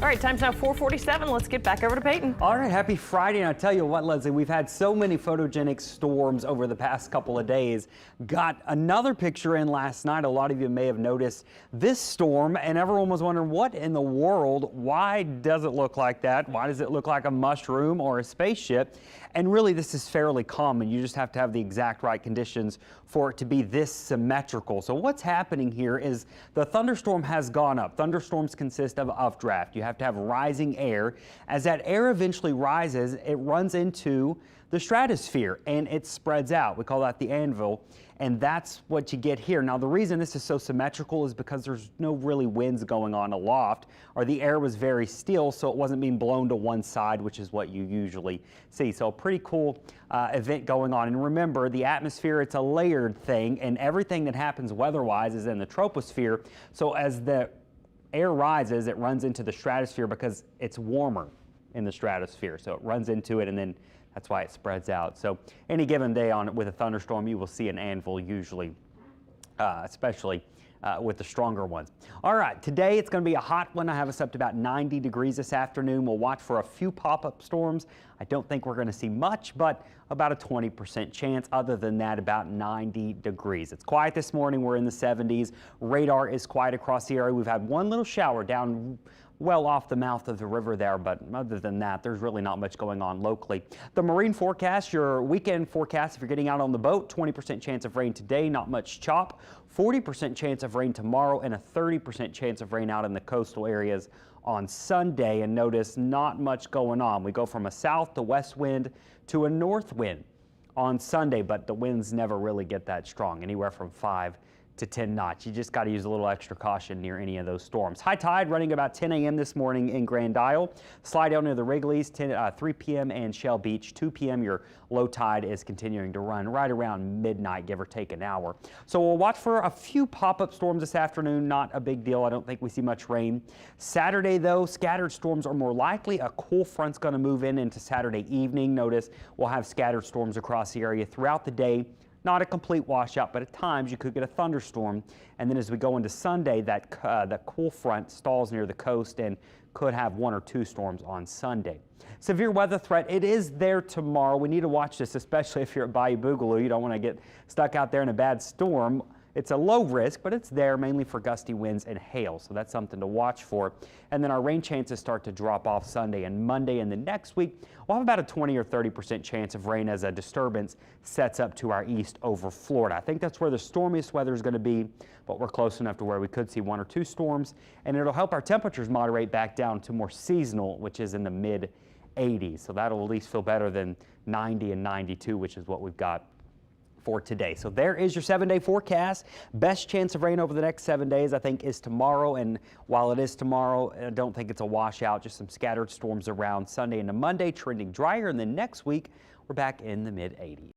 All right, time's now 4:47. Let's get back over to Peyton. All right, happy Friday. And I tell you what, Leslie, we've had so many photogenic storms over the past couple of days. Got another picture in last night. A lot of you may have noticed this storm, and everyone was wondering, what in the world? Why does it look like that? Why does it look like a mushroom or a spaceship? And really, this is fairly common. You just have to have the exact right conditions for it to be this symmetrical. So what's happening here is the thunderstorm has gone up. Thunderstorms consist of updraft. You have to have rising air. As that air eventually rises, it runs into the stratosphere and it spreads out. We call that the ANVIL, and that's what you get here. Now, the reason this is so symmetrical is because there's no really winds going on aloft, or the air was very still, so it wasn't being blown to one side, which is what you usually see. So a pretty cool event going on. And remember, the atmosphere, it's a layered thing, and everything that happens weather-wise is in the troposphere. So as the air rises, it runs into the stratosphere because it's warmer in the stratosphere. So it runs into it, and then that's why it spreads out. So any given day with a thunderstorm, you will see an ANVIL usually, especially with the stronger ones. All right, today it's going to be a hot one. I have us up to about 90 degrees this afternoon. We'll watch for a few pop-up storms. I don't think we're going to see much, but about a 20% chance. Other than that, about 90 degrees. It's quiet this morning. We're in the 70s. Radar is quiet across the area. We've had one little shower down well off the mouth of the river there, but other than that, there's really not much going on locally. The marine forecast, your weekend forecast, if you're getting out on the boat, 20% chance of rain today, not much chop, 40% chance of rain tomorrow, and a 30% chance of rain out in the coastal areas on Sunday. And notice, not much going on. We go from a south to west wind to a north wind on Sunday, but the winds never really get that strong, anywhere from 5 to 10 knots. You just got to use a little extra caution near any of those storms. High tide running about 10 a.m. this morning in Grand Isle. Slide out near the Wrigley's 3 p.m. and Shell Beach 2 p.m. Your low tide is continuing to run right around midnight, give or take an hour. So we'll watch for a few pop-up storms this afternoon. Not a big deal. I don't think we see much rain. Saturday, though, scattered storms are more likely. A cool front's going to move into Saturday evening. Notice we'll have scattered storms across the area throughout the day. Not a complete washout, but at times you could get a thunderstorm. And then as we go into Sunday, that cool front stalls near the coast and could have 1 or 2 storms on Sunday. Severe weather threat, it is there tomorrow. We need to watch this, especially if you're at Bayou Boogaloo. You don't want to get stuck out there in a bad storm. It's a low risk, but it's there mainly for gusty winds and hail, so that's something to watch for. And then our rain chances start to drop off Sunday and Monday, and the next week we'll have about a 20 or 30% chance of rain as a disturbance sets up to our east over Florida. I think that's where the stormiest weather is going to be, but we're close enough to where we could see 1 or 2 storms, and it'll help our temperatures moderate back down to more seasonal, which is in the mid-80s. So that'll at least feel better than 90 and 92, which is what we've got for today. So there is your 7-day forecast. Best chance of rain over the next 7 days, I think, is tomorrow. And while it is tomorrow, I don't think it's a washout, just some scattered storms around Sunday into Monday, trending drier. And then next week, we're back in the mid-80s.